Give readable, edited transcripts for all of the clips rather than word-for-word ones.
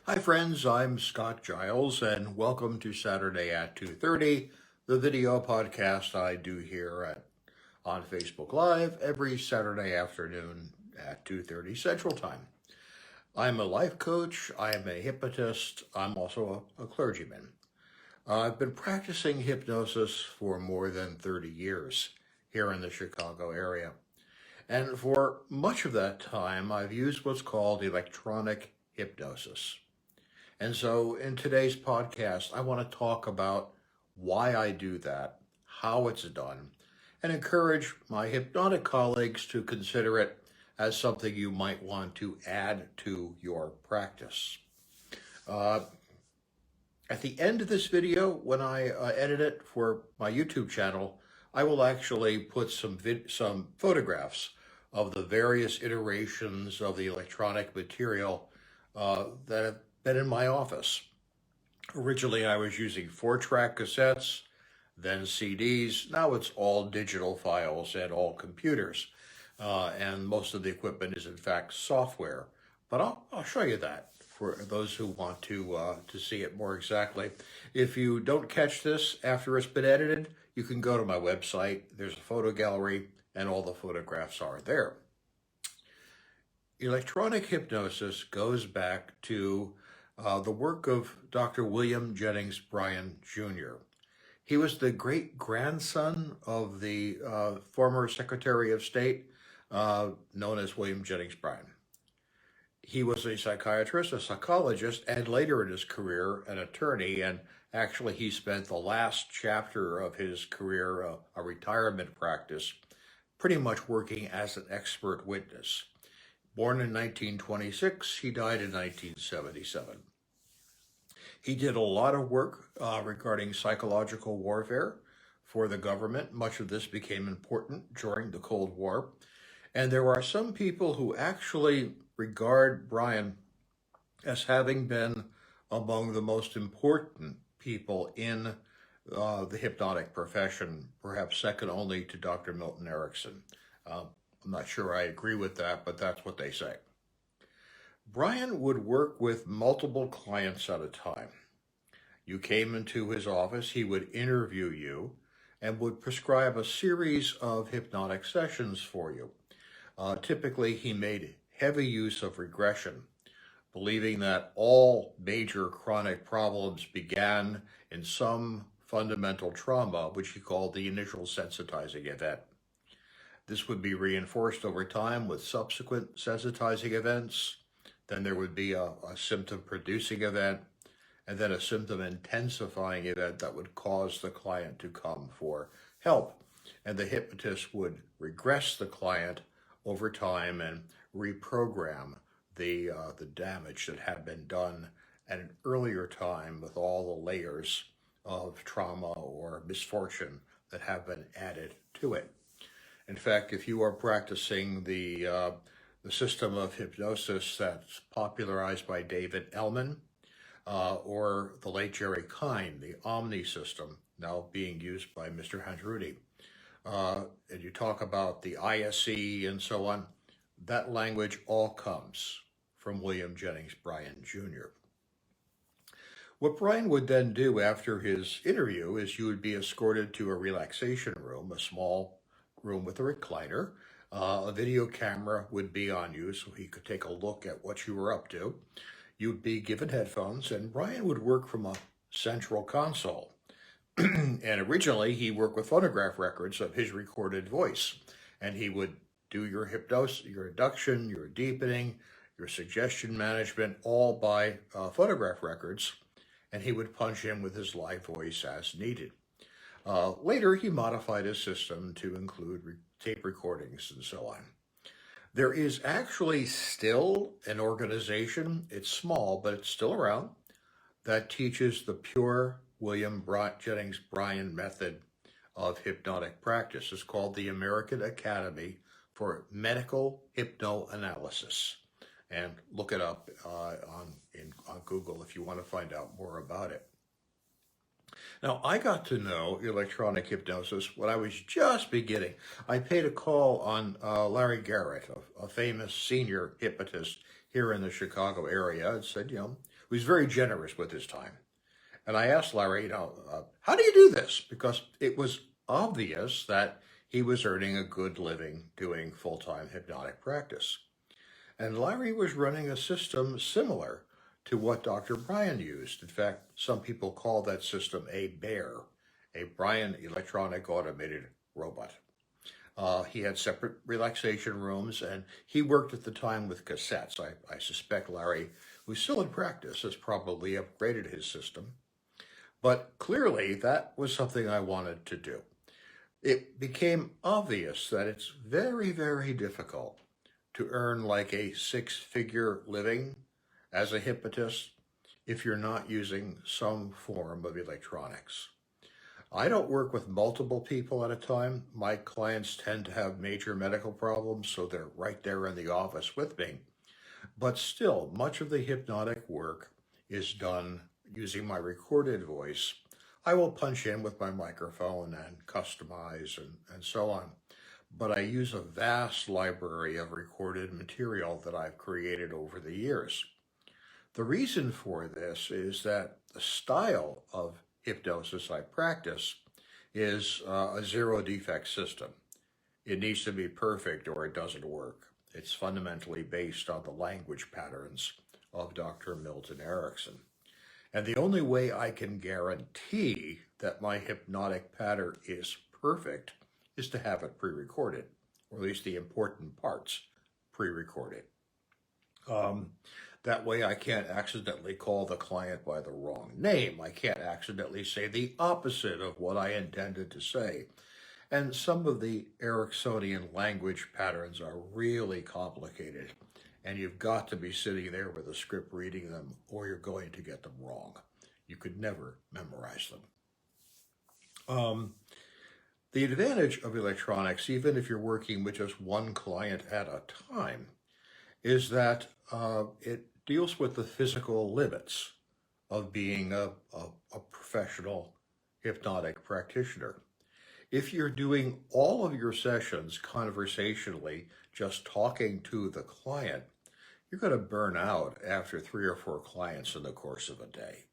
Hi friends, I'm Scott Giles and welcome to Saturday at 2:30, the video podcast I do here on Facebook Live every Saturday afternoon at 2:30 Central Time. I'm a life coach, I'm a hypnotist, I'm also a clergyman. I've been practicing hypnosis for more than 30 years here in the Chicago area. And for much of that time, I've used what's called electronic hypnosis. And so in today's podcast, I want to talk about why I do that, how it's done, and encourage my hypnotic colleagues to consider it as something you might want to add to your practice. Uh, at the end of this video, when I edit it for my YouTube channel, I will actually put some photographs of the various iterations of the electronic material that have been in my office. Originally, I was using 4-track cassettes, then CDs. Now it's all digital files and all computers. And most of the equipment is, in fact, software. But I'll show you that for those who want to see it more exactly. If you don't catch this after it's been edited, you can go to my website. There's a photo gallery, and all the photographs are there. Electronic hypnosis goes back to the work of Dr. William Jennings Bryan Jr. He was the great-grandson of the former Secretary of State, known as William Jennings Bryan. He was a psychiatrist, a psychologist, and later in his career, an attorney, and actually he spent the last chapter of his career, a retirement practice, pretty much working as an expert witness. Born in 1926, he died in 1977. He did a lot of work regarding psychological warfare for the government. Much of this became important during the Cold War. And there are some people who actually regard Bryan as having been among the most important people in the hypnotic profession, perhaps second only to Dr. Milton Erickson. I'm not sure I agree with that, but that's what they say. Bryan would work with multiple clients at a time. You came into his office, he would interview you and would prescribe a series of hypnotic sessions for you. Typically, he made heavy use of regression, believing that all major chronic problems began in some fundamental trauma, which he called the initial sensitizing event. This would be reinforced over time with subsequent sensitizing events. Then there would be a symptom-producing event, and then a symptom-intensifying event that would cause the client to come for help. And the hypnotist would regress the client over time and reprogram the damage that had been done at an earlier time with all the layers of trauma or misfortune that have been added to it. In fact, if you are practicing the system of hypnosis that's popularized by David Ellman or the late Jerry Kine, the Omni system, now being used by Mr. Handruti, and you talk about the ISE and so on, that language all comes from William Jennings Bryan Jr. What Bryan would then do after his interview is you would be escorted to a relaxation room, a small room with a recliner. A video camera would be on you so he could take a look at what you were up to. You'd be given headphones, and Bryan would work from a central console. And originally, he worked with phonograph records of his recorded voice, and he would do your hypnosis, your induction, your deepening, your suggestion management, all by phonograph records, and he would punch in with his live voice as needed. Later, he modified his system to include tape recordings and so on. There is actually still an organization, it's small, but it's still around, that teaches the pure William Jennings Bryan method of hypnotic practice. It's called the American Academy for Medical Hypnoanalysis. And look it up on Google if you want to find out more about it. Now, I got to know electronic hypnosis when I was just beginning. I paid a call on Larry Garrett, a famous senior hypnotist here in the Chicago area, and said, was very generous with his time. And I asked Larry, how do you do this? Because it was obvious that he was earning a good living doing full-time hypnotic practice. And Larry was running a system similar to what Dr. Bryan used. In fact, some people call that system a BEAR, a Bryan Electronic Automated Robot. He had separate relaxation rooms, and he worked at the time with cassettes. I suspect Larry, who's still in practice, has probably upgraded his system. But clearly, that was something I wanted to do. It became obvious that it's very, very difficult to earn like a six-figure living as a hypnotist if you're not using some form of electronics. I don't work with multiple people at a time. My clients tend to have major medical problems, so they're right there in the office with me. But still, much of the hypnotic work is done using my recorded voice. I will punch in with my microphone and customize and so on. But I use a vast library of recorded material that I've created over the years. The reason for this is that the style of hypnosis I practice is a zero defect system. It needs to be perfect or it doesn't work. It's fundamentally based on the language patterns of Dr. Milton Erickson. And the only way I can guarantee that my hypnotic pattern is perfect is to have it pre-recorded, or at least the important parts pre-recorded. That way I can't accidentally call the client by the wrong name. I can't accidentally say the opposite of what I intended to say. And some of the Ericksonian language patterns are really complicated, and you've got to be sitting there with a script reading them, or you're going to get them wrong. You could never memorize them. The advantage of electronics, even if you're working with just one client at a time, is that it deals with the physical limits of being a professional hypnotic practitioner. If you're doing all of your sessions conversationally, just talking to the client, you're going to burn out after 3 or 4 clients in the course of a day.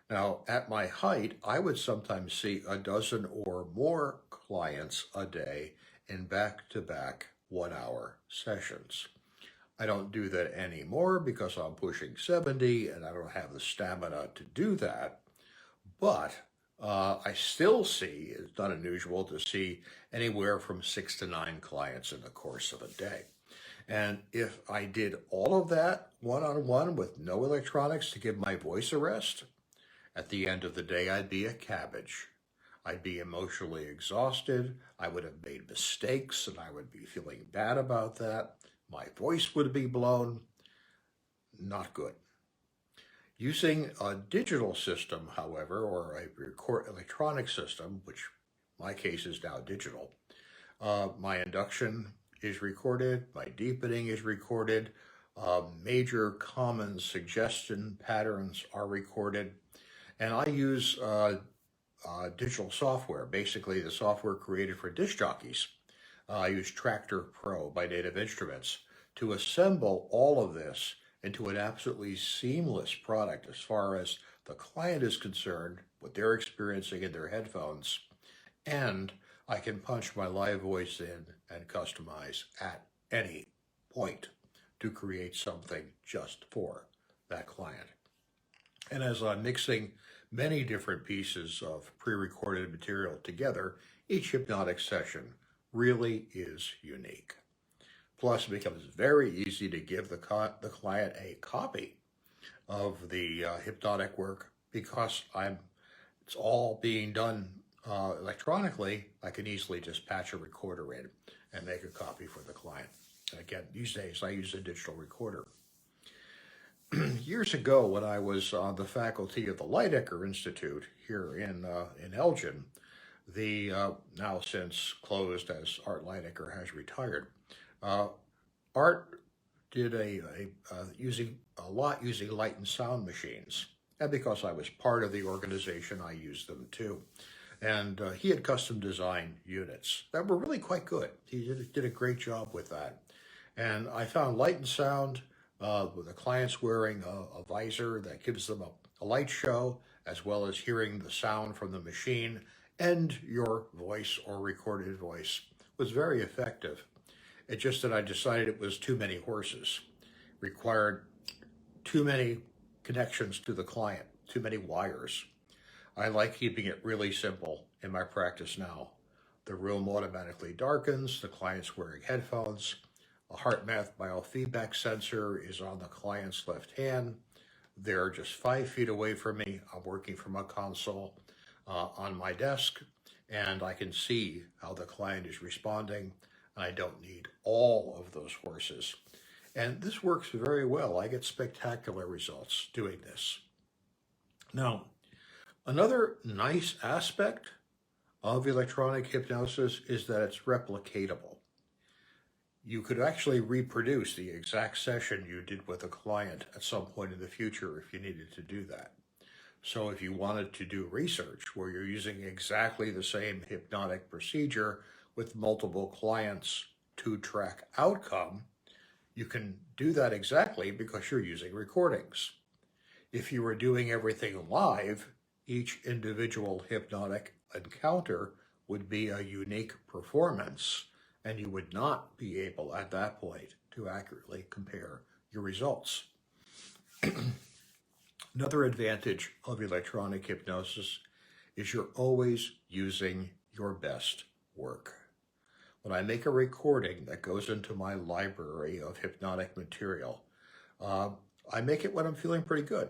Now, at my height, I would sometimes see a dozen or more clients a day in back-to-back 1-hour sessions. I don't do that anymore because I'm pushing 70 and I don't have the stamina to do that. But I still see, it's not unusual to see anywhere from 6 to 9 clients in the course of a day. And if I did all of that one-on-one with no electronics to give my voice a rest, at the end of the day, I'd be a cabbage. I'd be emotionally exhausted. I would have made mistakes and I would be feeling bad about that. My voice would be blown. Not good. Using a digital system, however, or a electronic system, which in my case is now digital, my induction is recorded, my deepening is recorded, major common suggestion patterns are recorded, and I use digital software, basically the software created for disc jockeys. I use Tractor Pro by Native Instruments to assemble all of this into an absolutely seamless product as far as the client is concerned, what they're experiencing in their headphones, and I can punch my live voice in and customize at any point to create something just for that client. And as I'm mixing many different pieces of pre-recorded material together, each hypnotic session really is unique. Plus, it becomes very easy to give the client a copy of the hypnotic work because it's all being done electronically. I can easily just patch a recorder in and make a copy for the client. And again, these days I use a digital recorder. Years ago, when I was on the faculty of the Lydecker Institute here in Elgin, the now since closed as Art Lydecker has retired, Art did using light and sound machines. And because I was part of the organization, I used them too. And he had custom designed units that were really quite good. He did a great job with that. And I found light and sound with the clients wearing a visor that gives them a light show, as well as hearing the sound from the machine, and your voice or recorded voice was very effective. It's just that I decided it was too many horses, required too many connections to the client, too many wires. I like keeping it really simple in my practice now. The room automatically darkens, the client's wearing headphones, a HeartMath biofeedback sensor is on the client's left hand. They're just 5 feet away from me. I'm working from a console on my desk, and I can see how the client is responding. I don't need all of those horses. And this works very well. I get spectacular results doing this. Now, another nice aspect of electronic hypnosis is that it's replicatable. You could actually reproduce the exact session you did with a client at some point in the future if you needed to do that. So if you wanted to do research where you're using exactly the same hypnotic procedure with multiple clients to track outcome, you can do that exactly because you're using recordings. If you were doing everything live, each individual hypnotic encounter would be a unique performance, and you would not be able at that point to accurately compare your results. Another advantage of electronic hypnosis is you're always using your best work. When I make a recording that goes into my library of hypnotic material, I make it when I'm feeling pretty good,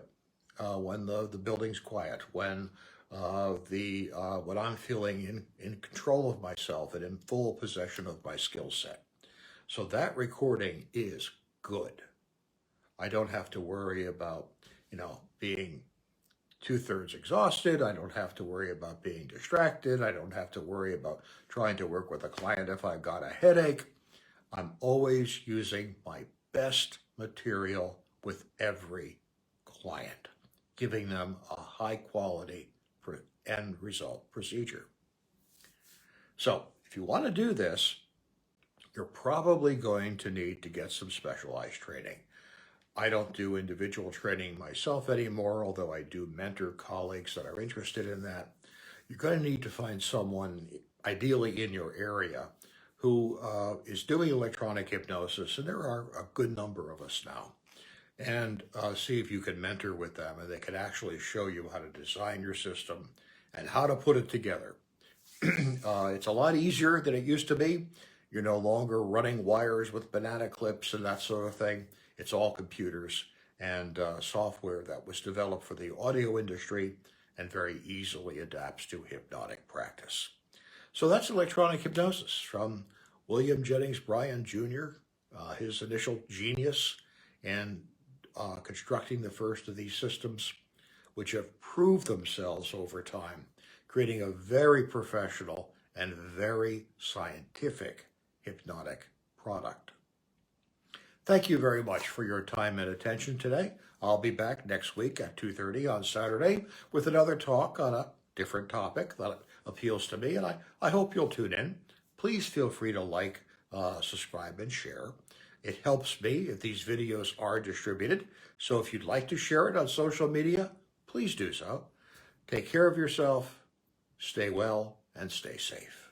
when the building's quiet, when I'm feeling in control of myself and in full possession of my skill set. So that recording is good. I don't have to worry about, being 2/3 exhausted. I don't have to worry about being distracted. I don't have to worry about trying to work with a client if I've got a headache. I'm always using my best material with every client, giving them a high quality end result procedure. So if you want to do this, you're probably going to need to get some specialized training. I don't do individual training myself anymore, although I do mentor colleagues that are interested in that. You're going to need to find someone, ideally in your area, who is doing electronic hypnosis, and there are a good number of us now, and see if you can mentor with them, and they can actually show you how to design your system and how to put it together. It's a lot easier than it used to be. You're no longer running wires with banana clips and that sort of thing. It's all computers and software that was developed for the audio industry and very easily adapts to hypnotic practice. So that's electronic hypnosis from William Jennings Bryan Jr., his initial genius in constructing the first of these systems, which have proved themselves over time, creating a very professional and very scientific hypnotic product. Thank you very much for your time and attention today. I'll be back next week at 2:30 on Saturday with another talk on a different topic that appeals to me, and I hope you'll tune in. Please feel free to like, subscribe, and share. It helps me if these videos are distributed, so if you'd like to share it on social media, please do so. Take care of yourself, stay well, and stay safe.